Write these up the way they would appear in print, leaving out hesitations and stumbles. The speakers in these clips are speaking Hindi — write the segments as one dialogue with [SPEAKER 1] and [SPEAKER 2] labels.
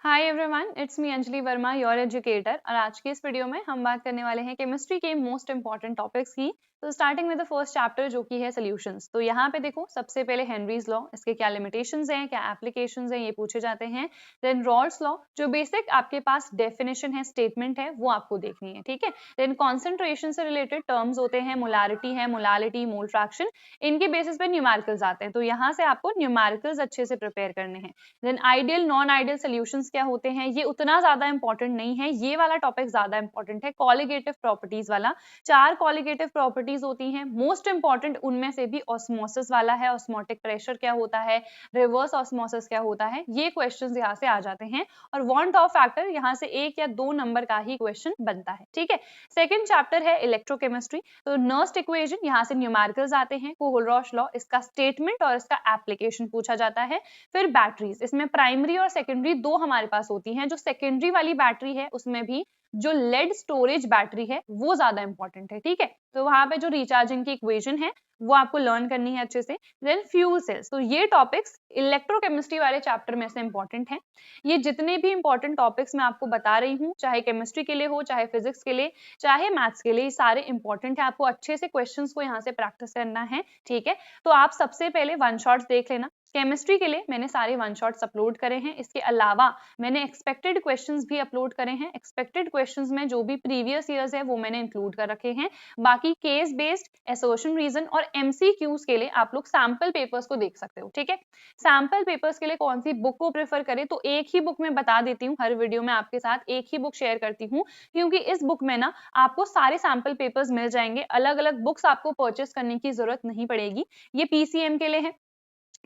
[SPEAKER 1] Hi everyone, it's me Anjali Verma, your educator. और आज की इस वीडियो में हम बात करने वाले हैं केमिस्ट्री के मोस्ट इंपॉर्टेंट टॉपिक्स की। तो starting with the first chapter जो कि है सॉल्यूशंस। तो यहाँ पे देखो, सबसे पहले हेनरीज लॉ, इसके क्या लिमिटेशंस हैं, क्या एप्लीकेशंस हैं, ये पूछे जाते हैं। देन रॉल्स लॉ, जो बेसिक आपके पास डेफिनेशन है, स्टेटमेंट है, वो आपको देखनी है, ठीक है। देन कॉन्सेंट्रेशन से रिलेटेड टर्म्स होते हैं, मोलारिटी है, मोलालिटी, मोल फ्रैक्शन, इनके बेसिस पे न्यूमेरिकल्स आते हैं। तो यहाँ से आपको न्यूमेरिकल्स अच्छे से प्रिपेयर करने हैं। Then ideal non ideal solutions क्या होते हैं, ये उतना ज्यादा इंपॉर्टेंट नहीं है, ये वाला टॉपिक ज्यादा इंपॉर्टेंट है, कॉलिगेटिव प्रॉपर्टीज वाला। 4 कॉलिगेटिव प्रॉपर्टीज होती हैं, मोस्ट इंपॉर्टेंट उनमें से भी ऑस्मोसिस वाला है, ऑस्मोटिक प्रेशर क्या होता है, रिवर्स ऑस्मोसिस क्या होता है, ये क्वेश्चंस यहाँ से आ जाते हैं। और वन टॉप फैक्टर यहाँ से 1 या 2 नंबर का ही क्वेश्चन बनता है, ठीक है। सेकंड चैप्टर है इलेक्ट्रोकेमिस्ट्री। तो नर्स्ट इक्वेशन, यहाँ से न्यूमेरिकल्स आते हैं, कोहलरॉश लॉ, इसका स्टेटमेंट और इसका एप्लीकेशन पूछा जाता है। फिर बैटरीज, इसमें प्राइमरी और सेकेंडरी दो हमारे पास होती हैं। जो सेकेंडरी वाली बैटरी है उसमें भी जो लेड स्टोरेज बैटरी है वो ज्यादा इंपॉर्टेंट है, ठीक है। तो वहां पे जो रिचार्जिंग की इक्वेशन है वो आपको लर्न करनी है अच्छे से। देन फ्यूल सेल्स, तो ये टॉपिक्स इलेक्ट्रोकेमिस्ट्री वाले चैप्टर में से इंपॉर्टेंट हैं। ये जितने भी इंपॉर्टेंट टॉपिक्स मैं आपको बता रही हूँ, चाहे केमिस्ट्री के लिए हो, चाहे फिजिक्स के लिए, चाहे मैथ्स के लिए, सारे इंपॉर्टेंट है। आपको अच्छे से क्वेश्चंस को यहाँ से प्रैक्टिस करना है, ठीक है। तो आप सबसे पहले वन शॉट्स देख लेना। केमिस्ट्री के लिए मैंने सारे वन शॉट्स अपलोड करे हैं। इसके अलावा मैंने एक्सपेक्टेड क्वेश्चंस भी अपलोड करे हैं। एक्सपेक्टेड क्वेश्चंस में जो भी प्रीवियस ईयर्स है वो मैंने इंक्लूड कर रखे हैं। बाकी केस बेस्ड, एसर्शन रीजन और एमसीक्यूज के लिए आप लोग सैंपल पेपर्स को देख सकते हो, ठीक है। सैंपल पेपर्स के लिए कौन सी बुक को प्रेफर करें, तो एक ही बुक में बता देती हूँ, हर वीडियो में आपके साथ एक ही बुक शेयर करती हूँ, क्योंकि इस बुक में ना आपको सारे सैंपल पेपर्स मिल जाएंगे। अलग अलग बुक्स आपको परचेस करने की जरूरत नहीं पड़ेगी। ये पीसीएम के लिए है,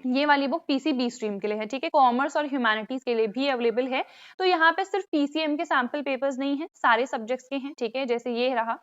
[SPEAKER 1] ये वाली बुक पीसीबी स्ट्रीम के लिए है, ठीक है। कॉमर्स और ह्यूमैनिटीज के लिए भी अवेलेबल है। तो यहाँ पे सिर्फ पीसीएम के सैंपल पेपर्स नहीं है, सारे सब्जेक्ट्स के हैं, ठीक है। जैसे ये रहा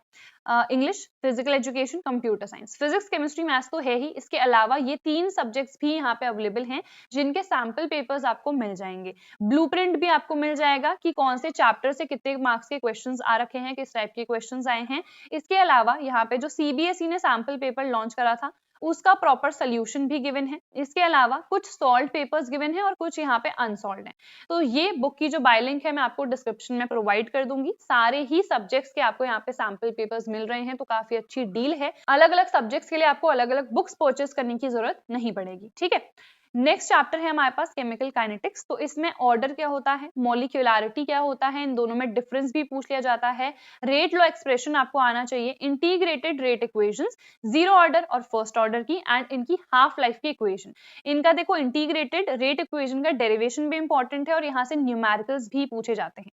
[SPEAKER 1] English, physical education, computer science, physics, chemistry, maths तो है ही, इसके अलावा ये 3 सब्जेक्ट्स भी यहाँ पे अवेलेबल हैं जिनके सैंपल पेपर्स आपको मिल जाएंगे। ब्लूप्रिंट भी आपको मिल जाएगा कि कौन से चैप्टर से कितने मार्क्स के क्वेश्चंस आ रखे हैं, किस टाइप के क्वेश्चंस आए हैं। इसके अलावा यहाँ पे जो सीबीएसई ने सैंपल पेपर लॉन्च करा था उसका प्रॉपर सोल्यूशन भी गिवन है। इसके अलावा कुछ सॉल्व पेपर्स गिवन है और कुछ यहाँ पे अनसॉल्व है। तो ये बुक की जो बाय लिंक है मैं आपको डिस्क्रिप्शन में प्रोवाइड कर दूंगी। सारे ही सब्जेक्ट्स के आपको यहाँ पे सैंपल पेपर्स मिल रहे हैं, तो काफी अच्छी डील है। अलग अलग सब्जेक्ट्स के लिए आपको अलग अलग बुक्स परचेस करने की जरूरत नहीं पड़ेगी, ठीक है। नेक्स्ट चैप्टर है हमारे पास केमिकल काइनेटिक्स। तो इसमें ऑर्डर क्या होता है, मॉलिक्यूलरिटी क्या होता है, इन दोनों में डिफरेंस भी पूछ लिया जाता है। रेट लॉ एक्सप्रेशन आपको आना चाहिए, integrated rate equations, zero order और फर्स्ट ऑर्डर की, एंड इनकी हाफ लाइफ की इक्वेशन। इनका देखो, इंटीग्रेटेड रेट इक्वेशन का डेरिवेशन भी इंपॉर्टेंट है और यहाँ से न्यूमेरिकल्स भी पूछे जाते हैं।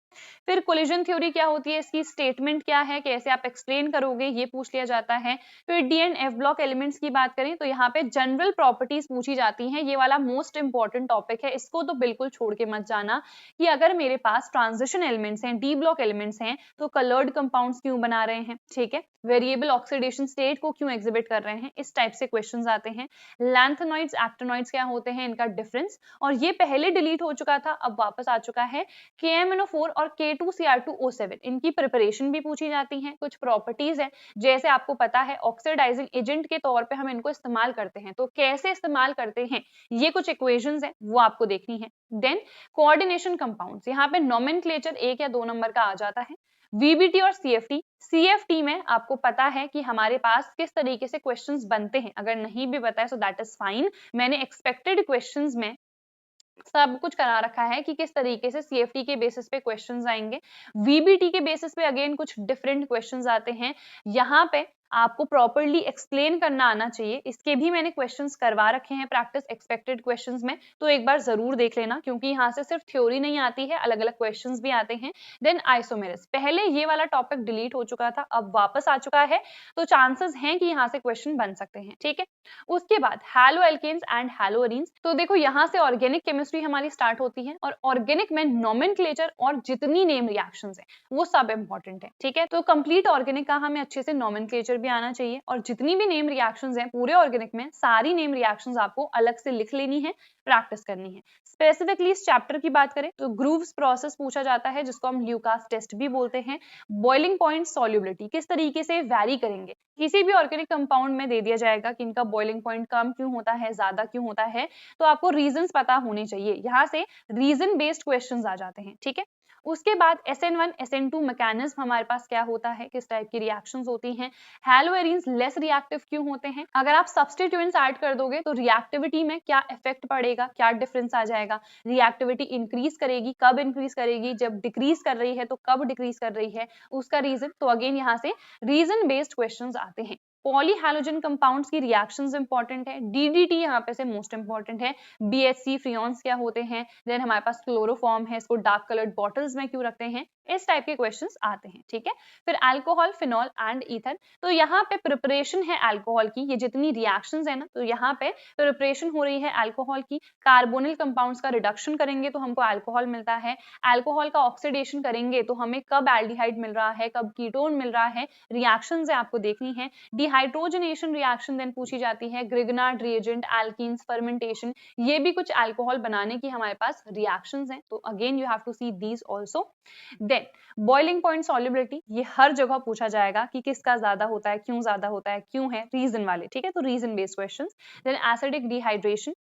[SPEAKER 1] फिर कोलिजन थ्योरी क्या होती है, इसकी स्टेटमेंट क्या है, कैसे आप एक्सप्लेन करोगे, ये पूछ लिया जाता है। फिर D and F block elements की बात करें तो यहाँ पे जनरल प्रॉपर्टीज पूछी जाती हैं। ये वाला मोस्ट इंपॉर्टेंट टॉपिक है, इसको तो बिल्कुल छोड़ के मत जाना कि अगर मेरे पास ट्रांजिशन एलिमेंट्स हैं, डी ब्लॉक एलिमेंट्स हैं, तो कलर्ड कंपाउंड्स क्यों बना रहे हैं, ठीक है। वेरिएबल ऑक्सीडेशन स्टेट को क्यों एग्जिबिट कर रहे हैं, इस टाइप से क्वेश्चंस आते हैं। लैंथेनॉइड्स, एक्टिनॉइड्स क्या होते हैं, इनका डिफरेंस, और ये पहले डिलीट हो चुका था, अब वापस आ चुका है। KMNO4 और K2Cr2O7, इनकी प्रिपरेशन भी पूछी जाती है। कुछ प्रॉपर्टीज है, जैसे आपको पता है ऑक्सीडाइजिंग एजेंट के तौर पे हम इनको इस्तेमाल करते हैं, तो कैसे इस्तेमाल करते हैं, ये कुछ इक्वेशंस है, वो आपको देखनी है। देन कोऑर्डिनेशन कंपाउंड्स, यहाँ पे नोमेनक्लेचर 1 या 2 नंबर का आ जाता है। VBT और CFT में आपको पता है कि हमारे पास किस तरीके से क्वेश्चंस बनते हैं। अगर नहीं भी पता है सो दैट इज फाइन, मैंने एक्सपेक्टेड क्वेश्चंस में सब कुछ करा रखा है कि किस तरीके से CFT के बेसिस पे क्वेश्चंस आएंगे। VBT के बेसिस पे अगेन कुछ डिफरेंट क्वेश्चंस आते हैं। यहाँ पे आपको प्रॉपर्ली एक्सप्लेन करना आना चाहिए। इसके भी मैंने क्वेश्चंस करवा रखे हैं प्रैक्टिस एक्सपेक्टेड क्वेश्चंस में, तो एक बार जरूर देख लेना, क्योंकि यहाँ से सिर्फ थ्योरी नहीं आती है, अलग अलग क्वेश्चंस भी आते हैं। देन आइसोमेरिस, पहले ये वाला टॉपिक डिलीट हो चुका था, अब वापस आ चुका है, तो चांसेस हैं कि यहाँ से क्वेश्चन बन सकते हैं, ठीक है। उसके बाद haloalkanes and haloarenes. तो देखो, यहाँ से ऑर्गेनिक केमिस्ट्री हमारी स्टार्ट होती है, और ऑर्गेनिक में नोमेनक्लेचर और जितनी नेम रिएक्शंस है वो सब इंपॉर्टेंट है, ठीक है। तो कंप्लीट ऑर्गेनिक का हमें अच्छे से नोमेनक्लेचर भी आना चाहिए, और जितनी भी नेम रिएक्शंस हैं पूरे ऑर्गेनिक में, सारी नेम रिएक्शंस आपको अलग से लिख लेनी है। प्रैक्टिस करनी है। स्पेसिफिकली इस चैप्टर की बात करें तो ग्रूव्स प्रोसेस पूछा जाता है, जिसको हम ल्यूकास टेस्ट भी बोलते हैं। बॉइलिंग पॉइंट सॉल्युबिलिटी किस तरीके से वैरी करेंगे, किसी भी ऑर्गेनिक कंपाउंड में दे दिया जाएगा कि इनका बॉइलिंग पॉइंट कम क्यों होता है, ज्यादा क्यों होता है, तो आपको रीजंस पता होने चाहिए। यहाँ से रीजन बेस्ड क्वेश्चंस आ जाते हैं, ठीक है। उसके बाद SN1 SN2 मैकेनिज्म हमारे पास क्या होता है, किस टाइप की रिएक्शंस होती हैं। हैलोएरिन्स लेस रिएक्टिव क्यों होते हैं, अगर आप सब्स्टिट्यूएंट्स ऐड कर दोगे तो रिएक्टिविटी में क्या इफेक्ट पड़ेगा, क्या डिफरेंस आ जाएगा। रिएक्टिविटी इंक्रीज करेगी, कब इंक्रीज करेगी, जब डिक्रीज कर रही है तो कब डिक्रीज कर रही है, उसका रीजन। तो अगेन यहाँ से रीजन बेस्ड क्वेश्चंस आते हैं। पॉलीहैलोजन कंपाउंड्स की रिएक्शंस इंपॉर्टेंट है। DDT यहाँ पे से मोस्ट इंपॉर्टेंट है। BHC फ्रियॉन्स क्या होते हैं, देन हमारे पास क्लोरोफॉर्म है, इसको डार्क कलर्ड बॉटल्स में क्यों रखते हैं, इस टाइप के क्वेश्चंस आते हैं, ठीक है। फिर अल्कोहल, फिनॉल एंड ईथर, तो यहाँ पे प्रिपरेशन है अल्कोहल की, ये जितनी रिएक्शंस है ना, तो यहाँ पे प्रिपरेशन हो रही है अल्कोहल की। कार्बोनिल कंपाउंड्स का रिडक्शन करेंगे तो हमको अल्कोहल मिलता है। अल्कोहल का ऑक्सीडेशन करेंगे तो हमें कब एल्डिहाइड मिल रहा है, कब कीटोन मिल रहा है, रिएक्शंस है आपको देखनी है। डिहाइड्रोजनेशन रिएक्शन देन पूछी जाती है। ग्रिग्नार्ड रिएजेंट, एल्कीन्स, फर्मेंटेशन, ये भी कुछ अल्कोहल बनाने की हमारे पास रिएक्शंस हैं, तो again you have to see these also. Then boiling point solubility, ये हर जगह पूछा जाएगा कि किसका ज्यादा होता है, क्यों ज्यादा होता है, क्यों है, रीजन वाले, ठीक है, तो reason based questions. Then acidic dehydration,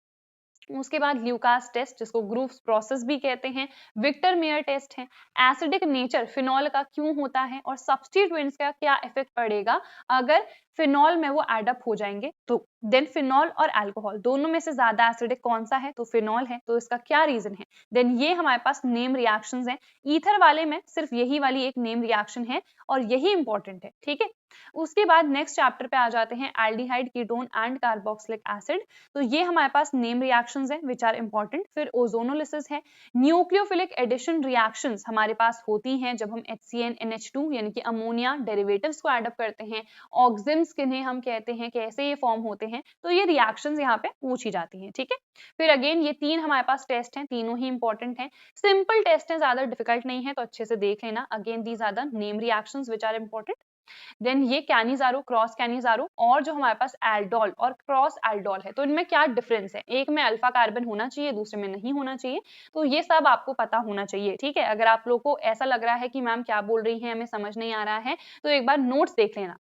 [SPEAKER 1] उसके बाद ल्यूकास टेस्ट, जिसको ग्रूव्स प्रोसेस भी कहते हैं। विक्टर मेयर टेस्ट है। एसिडिक नेचर फिनॉल का क्यों होता है और सब्स्टिट्यूएंट्स का क्या इफेक्ट पड़ेगा अगर फिनॉल में वो एडअप हो जाएंगे तो। देन फिनॉल और अल्कोहल दोनों में से ज्यादा एसिडिक कौन सा है, तो फिनॉल है, तो इसका क्या रीजन है। देन ये हमारे पास नेम रिएक्शंस हैं। ईथर वाले में सिर्फ यही वाली एक नेम रिएक्शन है और यही इंपॉर्टेंट है, ठीक है। उसके बाद नेक्स्ट चैप्टर पे आ जाते हैं aldehyde, ketone and carboxylic acid, तो ये हमारे पास नेम रिएक्शंस हैं विच आर इंपॉर्टेंट। फिर ओजोनोलिसिस है। न्यूक्लियोफिलिक एडिशन रिएक्शंस हमारे पास होती हैं जब हम HCN NH2 यानी कि अमोनिया डेरिवेटिव्स को एडअप करते हैं। ऑक्सिम्स किन्हें हम कहते हैं, कैसे ये फॉर्म होते हैं, तो ये रिएक्शंस यहाँ पे पूछी जाती हैं, ठीक है। फिर अगेन ये तीन हमारे पास टेस्ट हैं, तीनों ही इंपॉर्टेंट हैं। सिंपल टेस्ट है, ज्यादा डिफिकल्ट नहीं है, तो अच्छे से देख लेना। Again these are the name reactions which are important. Then ये कैनिजारो, क्रॉस कैनिजारो, और जो हमारे पास एल्डोल और क्रॉस एल्डोल है, तो इनमें क्या डिफरेंस है, एक में अल्फा कार्बन होना चाहिए, दूसरे में नहीं होना चाहिए, तो ये सब आपको पता होना चाहिए, ठीक है। अगर आप लोग को ऐसा लग रहा है कि मैम क्या बोल रही है, हमें समझ नहीं आ रहा है, तो एक बार नोट्स देख लेना,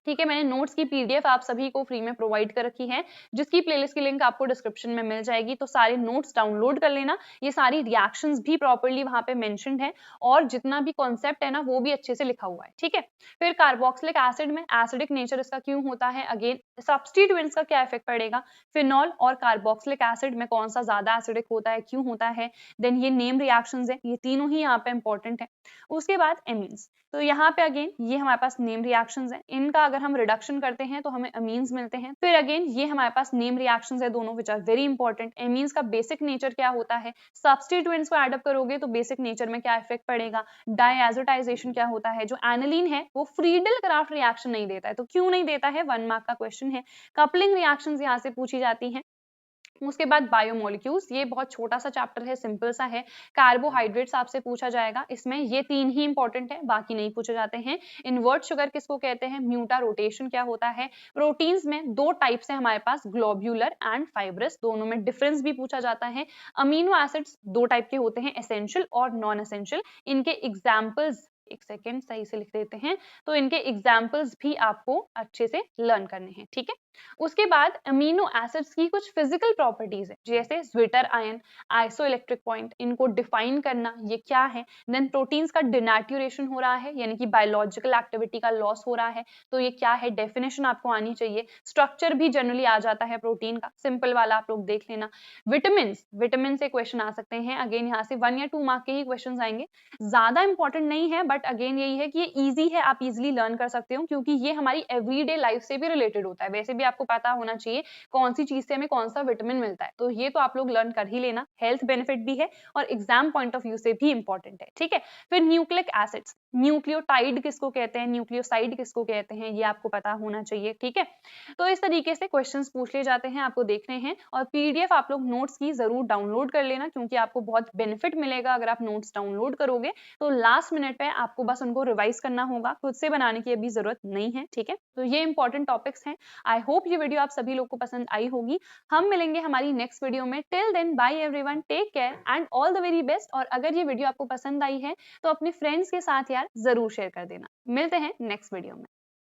[SPEAKER 1] ठीक है। मैंने नोट्स की PDF आप सभी को फ्री में प्रोवाइड कर रखी है, जिसकी प्लेलिस्ट की लिंक आपको डिस्क्रिप्शन में मिल जाएगी, तो सारे नोट्स डाउनलोड कर लेना। ये सारी रिएक्शंस भी प्रॉपर्ली वहां पे मेंशन्ड है और जितना भी कॉन्सेप्ट है ना वो भी अच्छे से लिखा हुआ है, ठीक है। फिर कार्बोक्सिलिक एसिड में एसिडिक नेचर इसका क्यों होता है, अगेन सब्स्टिट्यूएंट्स का क्या इफेक्ट पड़ेगा, फिनॉल और कार्बोक्सिलिक एसिड में कौन सा ज्यादा एसिडिक होता है, क्यों होता है। देन ये नेम रिएक्शंस है, ये तीनों ही यहाँ पे इंपॉर्टेंट है। उसके बाद एमीन्स, तो यहाँ पे अगेन ये हमारे पास नेम रिएक्शंस हैं, इनका अगर हम रिडक्शन करते हैं तो हमें अमीन्स मिलते हैं। फिर अगेन ये हमारे पास नेम रिएक्शंस है दोनों which are very important. Amines का बेसिक नेचर क्या होता है, सब्स्टिट्यूएंट्स को एडअप करोगे तो बेसिक नेचर में क्या इफेक्ट पड़ेगा। डायएजोटाइजेशन क्या होता है, जो एनिलीन है वो फ्रीडल क्राफ्ट रिएक्शन नहीं देता है, तो क्यों नहीं देता है, 1 मार्क का क्वेश्चन है। कपलिंग रिएक्शंस यहाँ से पूछी जाती हैं। उसके बाद बायोमोलिक्यूल्स, ये बहुत छोटा सा चैप्टर है, सिंपल सा है। कार्बोहाइड्रेट्स आपसे पूछा जाएगा, इसमें ये तीन ही इंपॉर्टेंट है, बाकी नहीं पूछे जाते हैं। इन्वर्ट शुगर किसको कहते हैं, म्यूटा रोटेशन क्या होता है। प्रोटीन्स में दो टाइप्स है हमारे पास, ग्लोब्यूलर एंड फाइब्रस, दोनों में डिफरेंस भी पूछा जाता है। अमीनो एसिड्स दो टाइप के होते हैं, एसेंशियल और नॉन एसेंशियल, इनके एग्जाम्पल्स, एक सेकेंड सही से लिख देते हैं, तो इनके एग्जाम्पल्स भी आपको अच्छे से लर्न करने हैं, ठीक है। उसके बाद अमीनो एसिड्स की कुछ फिजिकल प्रॉपर्टीज है, जैसे ज्विटर आयन, आइसोइलेक्ट्रिक पॉइंट, इनको डिफाइन करना, ये क्या है। देन प्रोटीन्स का डिनेचुरेशन हो रहा है, यानी कि बायोलॉजिकल एक्टिविटी का लॉस हो रहा है, तो ये क्या है, डेफिनेशन आपको आनी चाहिए। स्ट्रक्चर भी जनरली आ जाता है प्रोटीन का, सिंपल वाला आप लोग देख लेना। विटामिन से क्वेश्चन आ सकते हैं, अगेन यहाँ से 1 या 2 मार्क के ही क्वेश्चन आएंगे, ज्यादा इंपॉर्टेंट नहीं है, बट अगेन यही है कि ये इजी है, आप इजिली लर्न कर सकते हो, क्योंकि ये हमारी एवरीडे लाइफ से भी रिलेटेड होता है। वैसे भी आपको पता होना चाहिए कौन सी चीज से हमें कौन सा विटामिन मिलता है, तो ये तो आप लोग लर्न कर ही लेना, हेल्थ बेनिफिट भी है और एग्जाम पॉइंट ऑफ व्यू से भी इंपॉर्टेंट है, ठीक है। फिर न्यूक्लिक एसिड्स, न्यूक्लियोटाइड किसको कहते हैं, न्यूक्लियोसाइड किसको कहते हैं, ये आपको पता होना चाहिए, ठीक है। तो इस तरीके से क्वेश्चंस पूछ लिए जाते हैं, आपको देखने हैं, और PDF आप लोग नोट्स की जरूर डाउनलोड कर लेना, क्योंकि आपको बहुत बेनिफिट मिलेगा अगर आप नोट्स डाउनलोड करोगे, तो लास्ट मिनट पे आपको बस उनको रिवाइज करना होगा, खुद से बनाने की अभी जरूरत नहीं है, ठीक है। तो ये इंपॉर्टेंट टॉपिक्स हैं। आई होप होप ये वीडियो आप सभी लोग को पसंद आई होगी। हम मिलेंगे हमारी नेक्स्ट वीडियो में। Till then bye everyone, take care and all the very best. और अगर ये वीडियो आपको पसंद आई है तो अपने फ्रेंड्स के साथ यार जरूर शेयर कर देना। मिलते हैं नेक्स्ट वीडियो में।